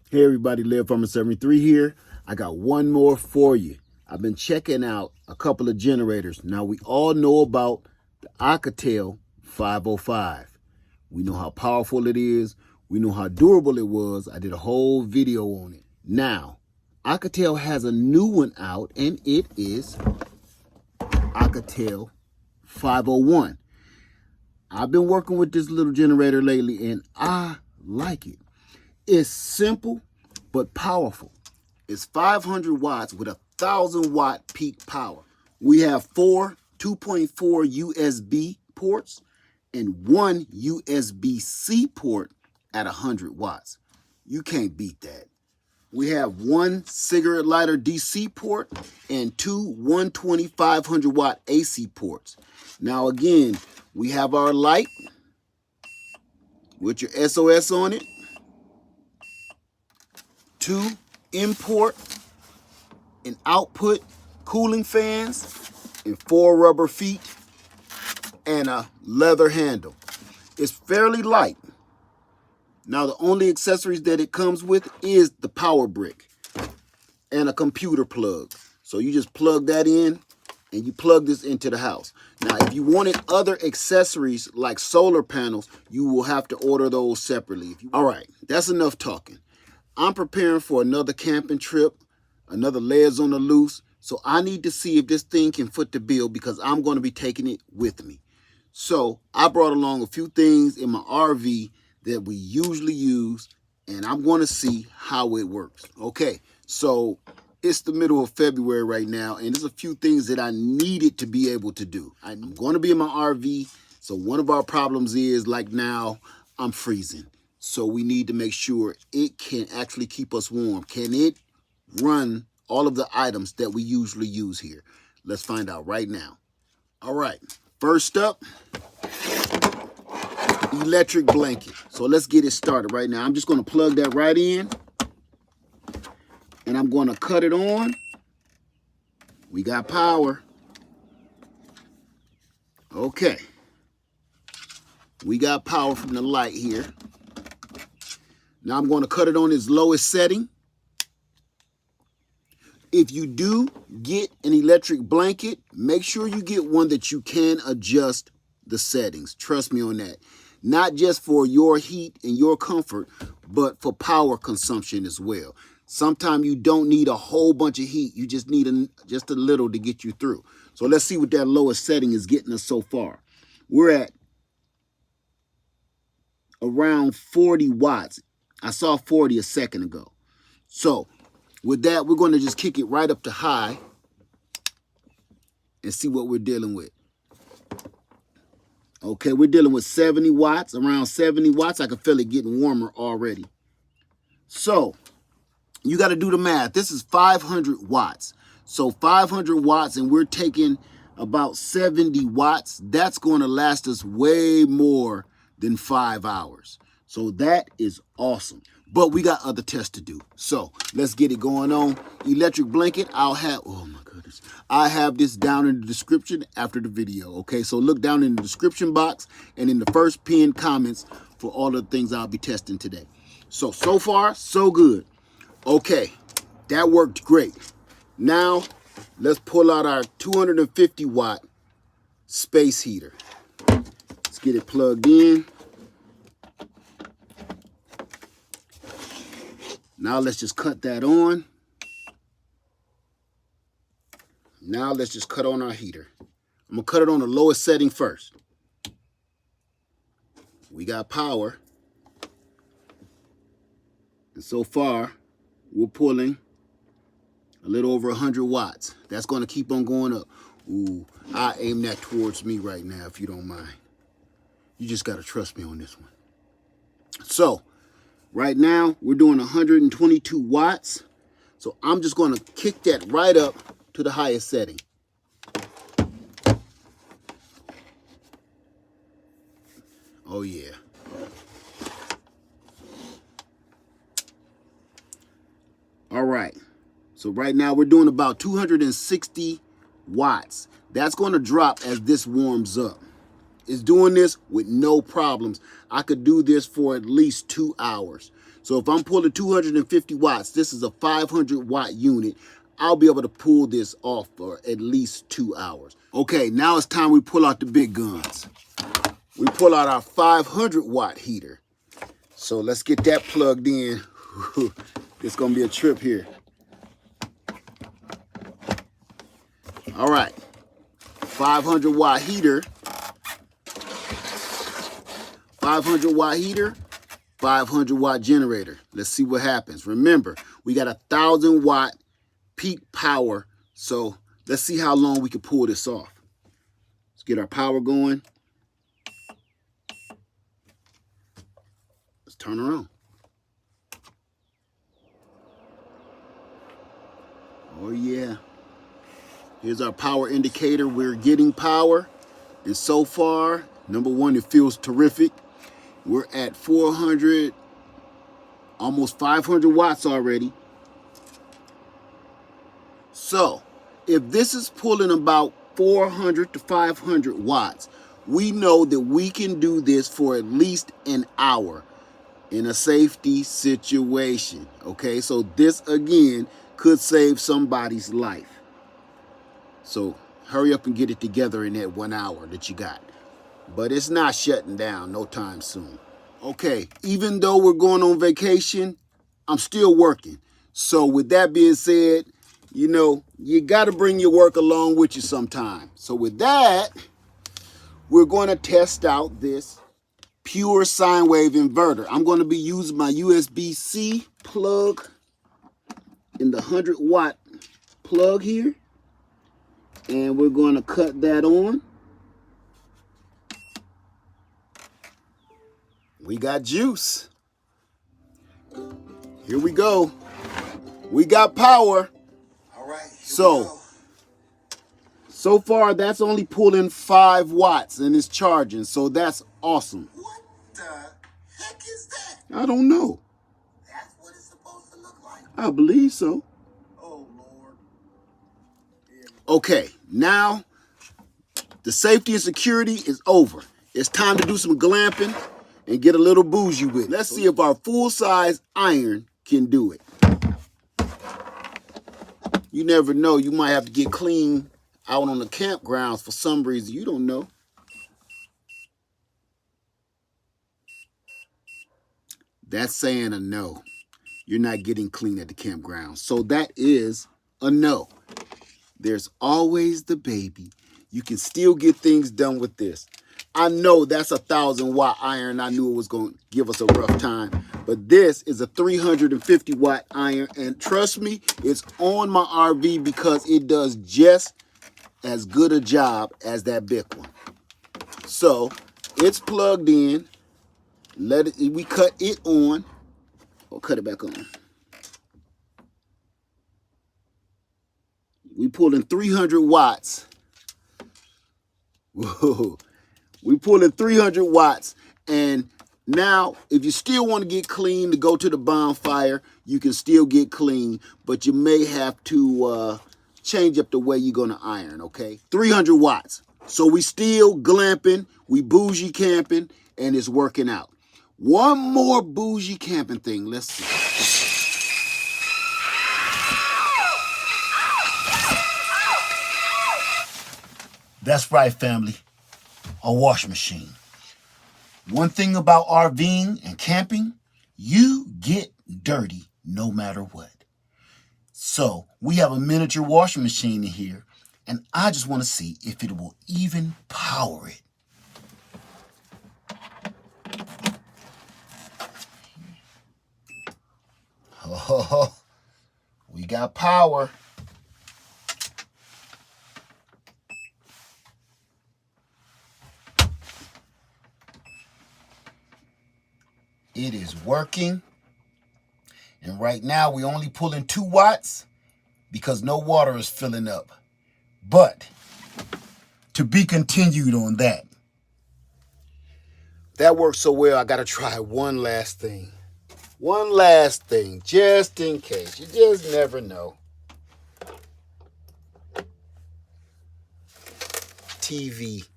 Hey everybody, Live Farmer 73 here. I got one more for you. I've been checking out a couple of generators. Now we all know about the Oukitel 505. We know how powerful it is. We know how durable it was. I did a whole video on it. Now, Oukitel has a new one out, and it is Oukitel 501. I've been working with this little generator lately, and I like it. It's simple but powerful. It's 500 watts with 1,000-watt peak power. We have 4 2.4 USB ports and 1 USB-C port at 100 watts. You can't beat that. We have 1 cigarette lighter DC port and 2 120 500-watt AC ports. Now again, we have our light with your SOS on it. 2 import and output cooling fans and 4 rubber feet and a leather handle. It's fairly light. Now the only accessories that it comes with is the power brick and a computer plug. So you just plug that in and you plug this into the house. Now if you wanted other accessories like solar panels, you will have to order those separately. All right, that's enough talking. I'm preparing for another camping trip, another Layers on the Loose, so I need to see if this thing can foot the bill because I'm going to be taking it with me. So I brought along a few things in my RV that we usually use, and I'm going to see how it works. Okay, so it's the middle of February right now, and there's a few things that I needed to be able to do. I'm going to be in my RV, so one of our problems is, like now, I'm freezing. So we need to make sure it can actually keep us warm. Can it run all of the items that we usually use here? Let's find out right now. All right, first up, electric blanket. So let's get it started right now. I'm just going to plug that right in, and I'm going to cut it on. We got power. Okay. We got power from the light here. Now I'm going to cut it on its lowest setting. If you do get an electric blanket, make sure you get one that you can adjust the settings. Trust me on that. Not just for your heat and your comfort, but for power consumption as well. Sometimes you don't need a whole bunch of heat. You just need just a little to get you through. So let's see what that lowest setting is getting us so far. We're at around 40 watts. I saw 40 a second ago. So with that, we're going to just kick it right up to high and see what we're dealing with. Okay, we're dealing with 70 watts, around 70 watts. I can feel it getting warmer already. So you got to do the math. This is 500 watts. So 500 watts, and we're taking about 70 watts. That's going to last us way more than 5 hours. So that is awesome. But we got other tests to do. So let's get it going on. Electric blanket, oh my goodness. I have this down in the description after the video, okay? So look down in the description box and in the first pinned comments for all the things I'll be testing today. So far, so good. Okay, that worked great. Now, let's pull out our 250 watt space heater. Let's get it plugged in. Now let's just cut that on. Now let's just cut on our heater. I'm gonna cut it on the lowest setting first. We got power. And so far, we're pulling a little over 100 watts. That's gonna keep on going up. Ooh, I aim that towards me right now, if you don't mind. You just gotta trust me on this one. So, right now, we're doing 122 watts. So I'm just going to kick that right up to the highest setting. Oh, yeah. All right. So right now, we're doing about 260 watts. That's going to drop as this warms up. It's doing this with no problems. I could do this for at least 2 hours. So if I'm pulling 250 watts, this is a 500 watt unit. I'll be able to pull this off for at least 2 hours. Okay, now it's time we pull out the big guns. We pull out our 500 watt heater. So let's get that plugged in. It's gonna be a trip here. All right, 500 watt heater. 500 watt heater, 500 watt generator. Let's see what happens. Remember, we got 1,000 watt peak power. So let's see how long we can pull this off. Let's get our power going. Let's turn her on. Oh yeah. Here's our power indicator. We're getting power. And so far, number one, it feels terrific. We're at 400, almost 500 watts already. So if this is pulling about 400 to 500 watts, we know that we can do this for at least an hour in a safety situation. Okay, so this again could save somebody's life. So hurry up and get it together in that 1 hour that you got. But it's not shutting down no time soon. Okay, even though we're going on vacation, I'm still working. So with that being said, you know, you got to bring your work along with you sometime. So with that, we're going to test out this pure sine wave inverter. I'm going to be using my USB-C plug in the 100 watt plug here. And we're going to cut that on. We got juice. Here we go. We got power. All right. So far that's only pulling 5 watts and it's charging. So that's awesome. What the heck is that? I don't know. That's what it's supposed to look like. I believe so. Oh, Lord. Okay, now the safety and security is over. It's time to do some glamping and get a little bougie with it. Let's see if our full-size iron can do it. You never know. You might have to get clean out on the campgrounds for some reason. You don't know. That's saying a no. You're not getting clean at the campground. So that is a no. There's always the baby. You can still get things done with this. I know that's 1,000 watt iron. I knew it was going to give us a rough time. But this is a 350 watt iron. And trust me, it's on my RV because it does just as good a job as that big one. So it's plugged in. We cut it on. Or cut it back on. We pulled in 300 watts. Whoa. We pulled in 300 watts. And now, if you still want to get clean to go to the bonfire, you can still get clean. But you may have to change up the way you're going to iron, okay? 300 watts. So we still glamping. We bougie camping. And it's working out. One more bougie camping thing. Let's see. That's right, family. A wash machine. One thing about RVing and camping, you get dirty no matter what. So we have a miniature washing machine in here, and I just want to see if it will even power it. Oh, we got power. It is working. And right now we only pulling 2 watts because no water is filling up. But to be continued on that. That worked so well, I got to try one last thing. One last thing, just in case. You just never know. TV.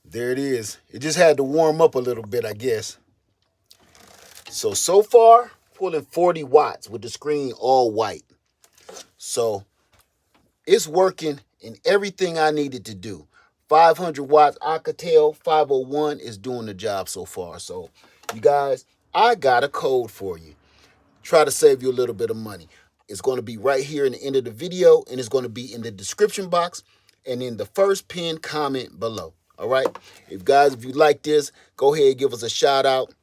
There it is. It just had to warm up a little bit, I guess. So far, pulling 40 watts with the screen all white. So it's working in everything I needed to do. 500 watts Oukitel 501 is doing the job so far. So you guys, I got a code for you. Try to save you a little bit of money. It's going to be right here in the end of the video, and it's going to be in the description box and in the first pinned comment below. All right. If you like this, go ahead and give us a shout out.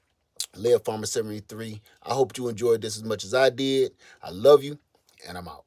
Laird Farmer 73. I hope you enjoyed this as much as I did. I love you, and I'm out.